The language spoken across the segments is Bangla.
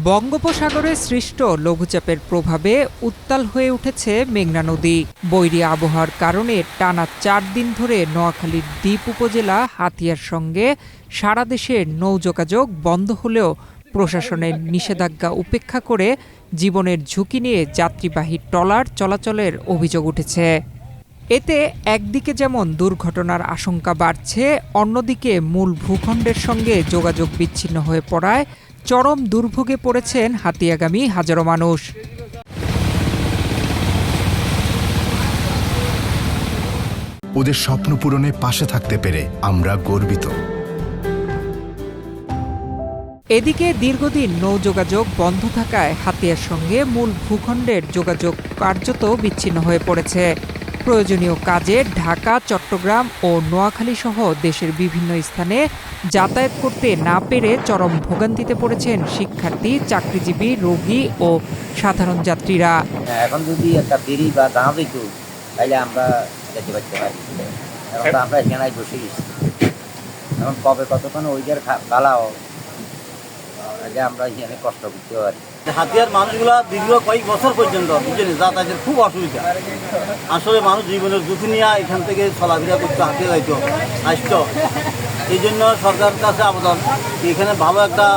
বঙ্গোপসাগরে সৃষ্ট লঘুচাপের প্রভাবে উত্তাল হয়ে উঠেছে মেঘনা নদী। বৈরী আবহাওয়ার কারণে টানা ৪ দিন ধরে নোয়াখালীর দ্বীপ উপজেলা হাতিয়ার সঙ্গে সারা দেশের নৌযোগাযোগ বন্ধ হলেও প্রশাসনের নিষেধাজ্ঞা উপেক্ষা করে জীবনের ঝুঁকি নিয়ে যাত্রীবাহী ট্রলার চলাচলের অভিযোগ উঠেছে। এতে একদিকে যেমন দুর্ঘটনার আশঙ্কা বাড়ছে, অন্যদিকে মূল ভূখণ্ডের সঙ্গে যোগাযোগ বিচ্ছিন্ন হয়ে পড়ায় চরম দুর্ভোগে পড়েছেন হাতিয়াগামী হাজারো মানুষ। ওদের স্বপ্ন পূরণে পাশে থাকতে পেরে আমরা গর্বিত। এদিকে দীর্ঘদিন নৌযোগাযোগ বন্ধ থাকায় হাতিয়ার সঙ্গে মূল ভূখণ্ডের যোগাযোগ কার্যত বিচ্ছিন্ন হয়ে পড়েছে। প্রয়োজনীয় কাজে ঢাকা, চট্টগ্রাম ও নোয়াখালী সহ দেশের বিভিন্ন স্থানে যাতায়াত করতে না পেরে চরম ভোগান্তিতে পড়েছেন শিক্ষার্থী, চাকরিজীবী, রোগী ও সাধারণ যাত্রীরা। এখন যদি একটা ফেরি বা জাহাজ হইতো তাহলে আমরা যেতে পারতে পারি। এখন তো আমরা এখানে বসে গেছি, এখন কবে কতক্ষণ ওইটার গালাও আমরা এখানে কষ্ট করতে পারি। হাতিয়ার মানুষগুলা দীর্ঘ কয়েক বছর পর্যন্ত বুঝলেন যাতায়াতের খুব অসুবিধা। আসলে মানুষ জীবনের ঝুঁকি নিয়ে এখান থেকে চলাফেরা করতে হাতিয়ে যাইতো আসতো। এই জন্য সরকারের কাছে আবেদন এখানে ভালো একটা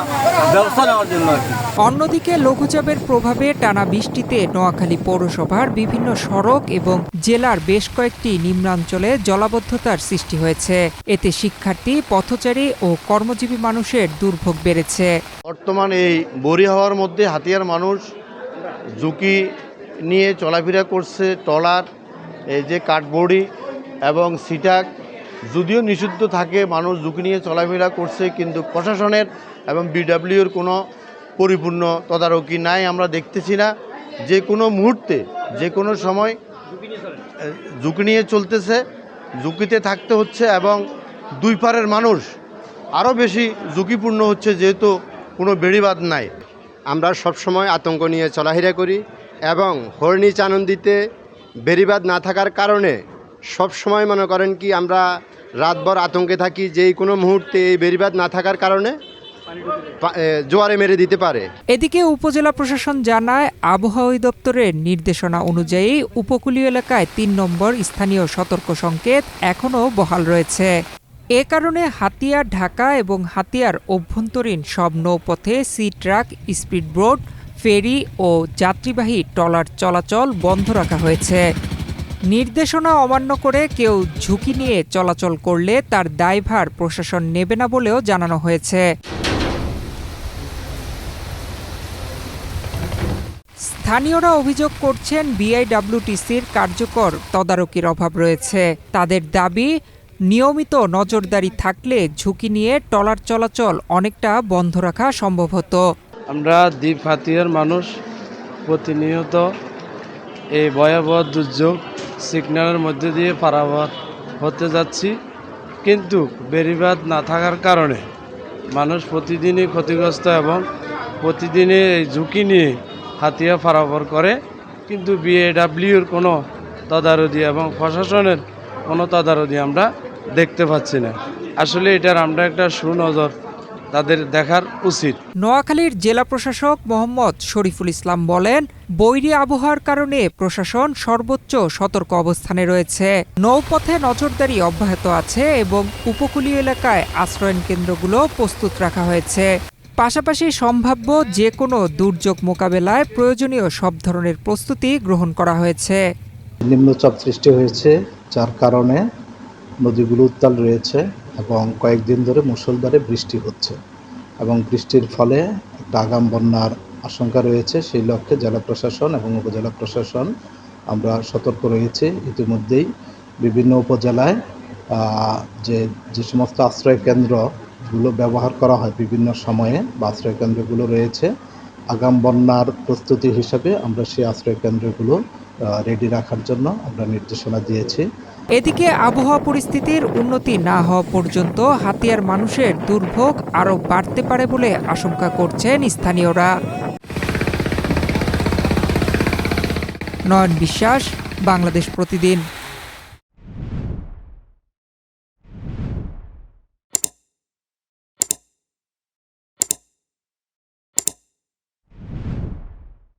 ব্যবস্থা নেওয়ার জন্য আর কি। অন্যদিকে লঘুচাপের প্রভাবে টানা বৃষ্টিতে নোয়াখালী পৌরসভার বিভিন্ন সড়ক এবং জেলার বেশ কয়েকটি নিম্নাঞ্চলে জলাবদ্ধতার সৃষ্টি হয়েছে। এতে শিক্ষার্থী, পথচারী ও কর্মজীবী মানুষের দুর্ভোগ বেড়েছে। বর্তমান এই বরি হওয়ার মধ্যে হাতিয়ার মানুষ ঝুঁকি নিয়ে চলাফেরা করছে। ট্রলার, এই যে কাঠবড়ি এবং সিটাক যদিও নিষিদ্ধ থাকে, মানুষ ঝুঁকি নিয়ে চলাফেরা করছে, কিন্তু প্রশাসনের এবং বিডব্লিউর কোনো পরিপূর্ণ তদারকি নাই। আমরা দেখতেছি না, যে কোনো মুহূর্তে যে কোনো সময় ঝুঁকি নিয়ে চলতেছে, ঝুঁকিতে থাকতে হচ্ছে এবং দুই পারের মানুষ আরও বেশি ঝুঁকিপূর্ণ হচ্ছে, যেহেতু কোনো বেড়িবাঁধ নাই। আমরা সবসময় আতঙ্ক নিয়ে চলাফেরা করি এবং হর্নিচ আনন্দিতে বেড়িবাঁধ না থাকার কারণে সবসময় মনে করেন কি আমরা রাতভর আতঙ্কে থাকি, যে কোনো মুহূর্তে এই বেড়িবাঁধ না থাকার কারণে জোয়ারে মেরে দিতে পারে। এদিকে উপজেলা প্রশাসন জানায়, আবহাওয়া অধিদপ্তরের নির্দেশনা অনুযায়ী উপকূলীয় এলাকায় ৩ নম্বর স্থানীয় সতর্ক সংকেত এখনও বহাল রয়েছে। এ কারণে হাতিয়া, ঢাকা এবং হাতিয়ার অভ্যন্তরীণ সব নৌপথে সি ট্রাক, স্পিডবোট, ফেরি ও যাত্রীবাহী ট্রলার চলাচল বন্ধ রাখা হয়েছে। নির্দেশনা অমান্য করে কেউ ঝুঁকি নিয়ে চলাচল করলে তার দায়ভার প্রশাসন নেবে না বলেও জানানো হয়েছে। স্থানীয়রা অভিযোগ করছেন, বিআইডব্লিউটিসির কার্যকর তদারকির অভাব রয়েছে। তাদের দাবি, নিয়মিত নজরদারি থাকলে ঝুঁকি নিয়ে ট্রলার চলাচল অনেকটা বন্ধ রাখা সম্ভব হতো। আমরা দ্বীপ হাতিয়ার মানুষ প্রতিনিয়ত এই ভয়াবহ দুর্যোগ সিগন্যালের মধ্যে দিয়ে পারাপার হতে যাচ্ছি, কিন্তু বেড়িবাঁধ না থাকার কারণে মানুষ প্রতিদিনই ক্ষতিগ্রস্ত এবং প্রতিদিনই এই ঝুঁকি নিয়ে হাতিয়া পারাপার করে, কিন্তু বিএডব্লিউর কোনো তদারকি এবং প্রশাসনের কোনো তদারকি আমরা দেখতে পাচ্ছি না। আসলে এটার আমরা একটা সুনজর তাদের দেখার উচিত। নোয়াখালীর জেলা প্রশাসক মোহাম্মদ শরীফুল ইসলাম বলেন, বৈরী আবহাওয়ার কারণে প্রশাসন সর্বোচ্চ সতর্ক অবস্থানে রয়েছে। নৌপথে নজরদারি অব্যাহত আছে এবং উপকূলীয় এলাকায় আশ্রয়ন কেন্দ্রগুলো প্রস্তুত রাখা হয়েছে। পাশাপাশি সম্ভাব্য যে কোনো দুর্যোগ মোকাবেলায় প্রয়োজনীয় সব ধরনের প্রস্তুতি গ্রহণ করা হয়েছে। নিম্নচাপ সৃষ্টি হয়েছে, যার কারণে নদীগুলো উত্তাল রয়েছে এবং কয়েকদিন ধরে মুষলধারে বৃষ্টি হচ্ছে এবং বৃষ্টির ফলে একটা আগাম বন্যার আশঙ্কা রয়েছে। সেই লক্ষ্যে জেলা প্রশাসন এবং উপজেলা প্রশাসন আমরা সতর্ক রয়েছে। ইতিমধ্যেই বিভিন্ন উপজেলায় যে সমস্ত আশ্রয় কেন্দ্রগুলো ব্যবহার করা হয় বিভিন্ন সময়ে বা আশ্রয় কেন্দ্রগুলো রয়েছে, আগাম বন্যার প্রস্তুতি হিসাবে আমরা সেই আশ্রয় কেন্দ্রগুলো রেডি রাখার জন্য আমরা নির্দেশনা দিয়েছি। এদিকে আবহাওয়া পরিস্থিতির উন্নতি না হওয়া পর্যন্ত হাতিয়ার মানুষের দুর্ভোগ আরও বাড়তে পারে বলে আশঙ্কা করছেন স্থানীয়রা। নয়ন বিশ্বাস, বাংলাদেশ প্রতিদিন।